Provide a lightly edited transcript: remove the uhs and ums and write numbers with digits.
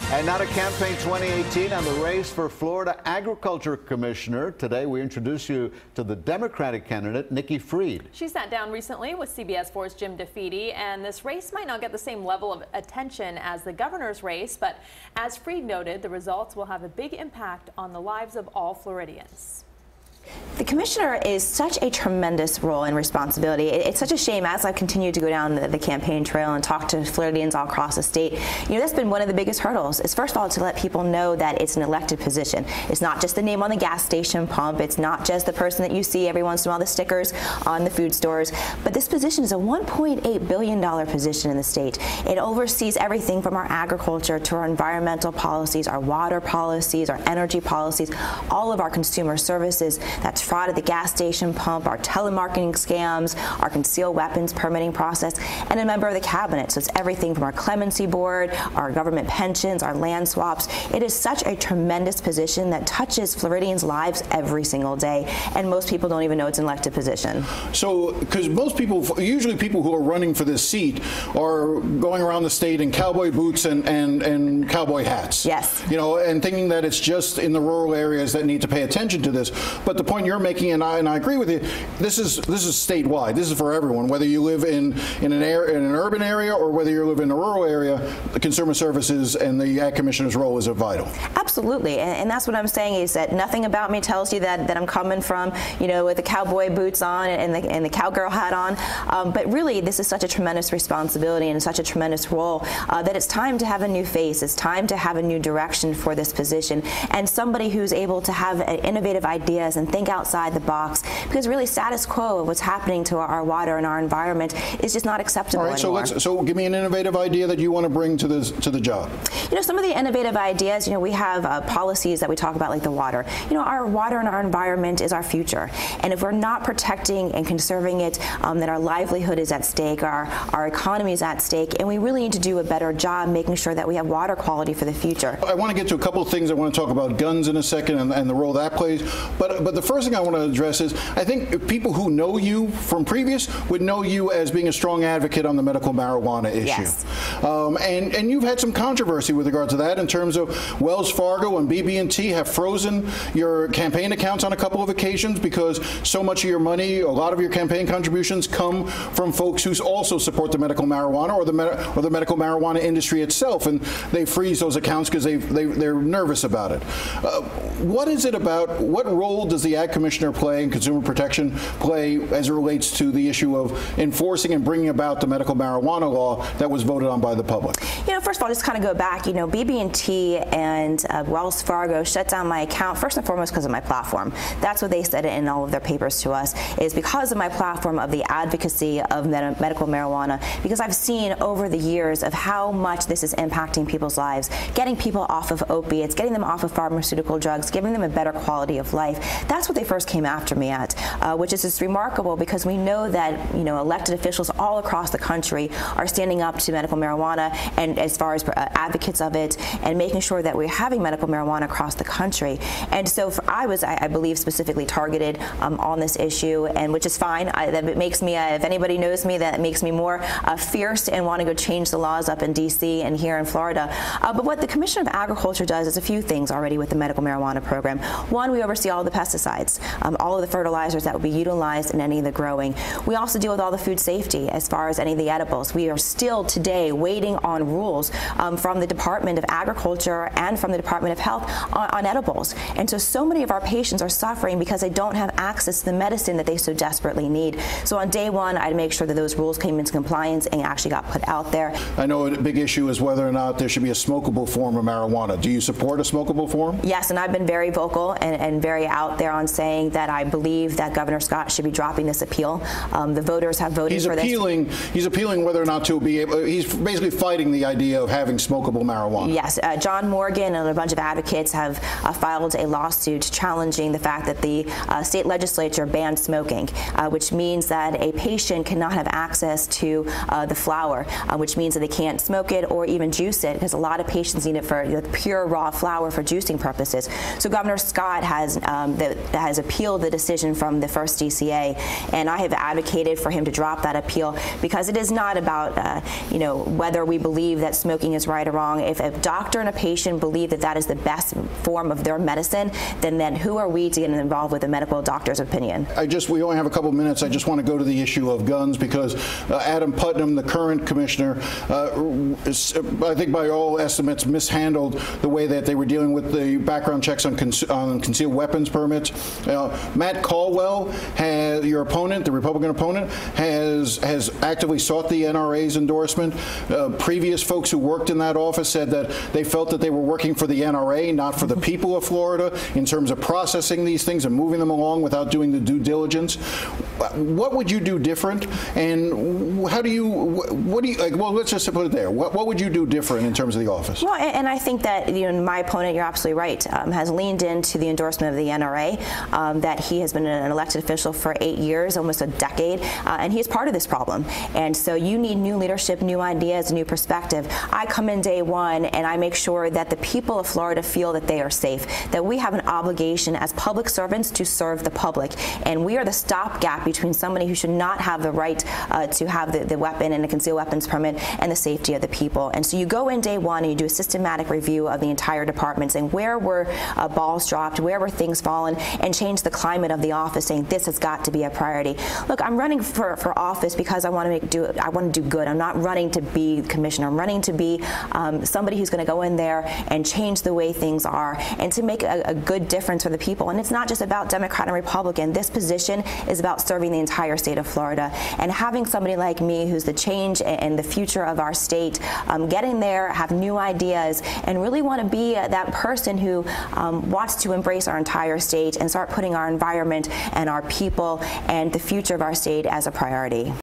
And now to Campaign 2018 and the race for Florida Agriculture Commissioner. Today we introduce you to the Democratic candidate, Nikki Fried. She sat down recently with CBS4's Jim DeFede, and this race might not get the same level of attention as the governor's race, but as Fried noted, the results will have a big impact on the lives of all Floridians. The commissioner is such a tremendous role and responsibility. It's such a shame as I've continued to go down the campaign trail and talk to Floridians all across the state. You know, that's been one of the biggest hurdles is, first of all, to let people know that it's an elected position. It's not just the name on the gas station pump. It's not just the person that you see every once in a while, the stickers on the food stores. But this position is a $1.8 billion position in the state. It oversees everything from our agriculture to our environmental policies, our water policies, our energy policies, all of our consumer services. That's fraud at the gas station pump, our telemarketing scams, our concealed weapons permitting process, and a member of the cabinet. So it's everything from our clemency board, our government pensions, our land swaps. It is such a tremendous position that touches Floridians' lives every single day, and most people don't even know it's an elected position. So, because most people, usually people who are running for this seat are going around the state in cowboy boots and cowboy hats. Yes. You know, and thinking that it's just in the rural areas that need to pay attention to this. But the point you're making, and I agree with you, this is statewide. This is for everyone, whether you live in an urban area or whether you live in a rural area. The consumer services and the Ag Commissioner's role is vital. Absolutely, and that's what I'm saying is that nothing about me tells you that I'm coming from, you know, with the cowboy boots on and the cowgirl hat on. But really, this is such a tremendous responsibility and such a tremendous role that it's time to have a new face. It's time to have a new direction for this position, and somebody who's able to have innovative ideas and think outside the box, because really status quo of what's happening to our water and our environment is just not acceptable anymore. So give me an innovative idea that you want to bring to the job. You know, some of the innovative ideas, you know, we have policies that we talk about, like the water. You know, our water and our environment is our future, and if we're not protecting and conserving it, then our livelihood is at stake, our economy is at stake, and we really need to do a better job making sure that we have water quality for the future. I want to get to a couple of things. I want to talk about guns in a second and the role that plays, but the first thing I want to address is, I think people who know you from previous would know you as being a strong advocate on the medical marijuana issue. Yes. And you've had some controversy with regard to that in terms of Wells Fargo and BB&T have frozen your campaign accounts on a couple of occasions because so much of your money, a lot of your campaign contributions come from folks who also support the medical marijuana or the medical marijuana industry itself, and they freeze those accounts because they're nervous about it. What is it about, what role does the Ag Commissioner play and consumer protection play as it relates to the issue of enforcing and bringing about the medical marijuana law that was voted on by the public? You know, first of all, just kind of go back, you know, BB&T and Wells Fargo shut down my account first and foremost because of my platform. That's what they said in all of their papers to us, is because of my platform of the advocacy of medical marijuana, because I've seen over the years of how much this is impacting people's lives, getting people off of opiates, getting them off of pharmaceutical drugs, giving them a better quality of life. That's what they first came after me at, which is just remarkable, because we know that, you know, elected officials all across the country are standing up to medical marijuana, and as far as advocates of it, and making sure that we're having medical marijuana across the country. And so I believe, specifically targeted on this issue, and which is fine. That makes me, if anybody knows me, that makes me more fierce and want to go change the laws up in D.C. and here in Florida. But what the Commissioner of Agriculture does is a few things already with the medical marijuana program. One, we oversee all the pesticides, all of the fertilizers that will be utilized in any of the growing. We also deal with all the food safety as far as any of the edibles. We are still today waiting on rules from the Department of Agriculture and from the Department of Health on edibles. And so many of our patients are suffering because they don't have access to the medicine that they so desperately need. So on day one, I'd make sure that those rules came into compliance and actually got put out there. I know a big issue is whether or not there should be a smokable form of marijuana. Do you support a smokable form? Yes, and I've been very vocal and very out there on saying that I believe that Governor Scott should be dropping this appeal. The voters have voted for this. He's appealing whether or not to be able, he's basically fighting the idea of having smokable marijuana. Yes, John Morgan and a bunch of advocates have filed a lawsuit challenging the fact that the state legislature banned smoking, which means that a patient cannot have access to the flower, which means that they can't smoke it or even juice it, because a lot of patients need it for pure raw flower for juicing purposes. So Governor Scott has, has appealed the decision from the first DCA, and I have advocated for him to drop that appeal, because it is not about whether we believe that smoking is right or wrong. If a doctor and a patient believe that that is the best form of their medicine, then who are we to get involved with a medical doctor's opinion? We only have a couple minutes. I just want to go to the issue of guns, because Adam Putnam, the current commissioner, I think by all estimates mishandled the way that they were dealing with the background checks on concealed weapons permits. Matt Caldwell, your opponent, the Republican opponent, has actively sought the NRA's endorsement. Previous folks who worked in that office said that they felt that they were working for the NRA, not for the people of Florida, in terms of processing these things and moving them along without doing the due diligence. What would you do different? And how do you, well, let's just put it there. What would you do different in terms of the office? Well, and I think that my opponent, you're absolutely right, has leaned into the endorsement of the NRA, that he has been an elected official for 8 years, almost a decade, and he is part of this problem. And so you need new leadership, new ideas, new perspective. I come in day one and I make sure that the people of Florida feel that they are safe, that we have an obligation as public servants to serve the public, and we are the stopgap between somebody who should not have the right to have the weapon and a concealed weapons permit and the safety of the people. And so you go in day one and you do a systematic review of the entire department, saying where were balls dropped, where were things fallen, and change the climate of the office, saying this has got to be a priority. Look, I'm running for office because I want to do good. I'm not running to be commissioner. I'm running to be somebody who's going to go in there and change the way things are and to make a good difference for the people. And it's not just about Democrat and Republican. This position is about serving the entire state of Florida. And having somebody like me who's the change and the future of our state, getting there, have new ideas, and really want to be that person who wants to embrace our entire state and start putting our environment and our people and the future of our state as a priority.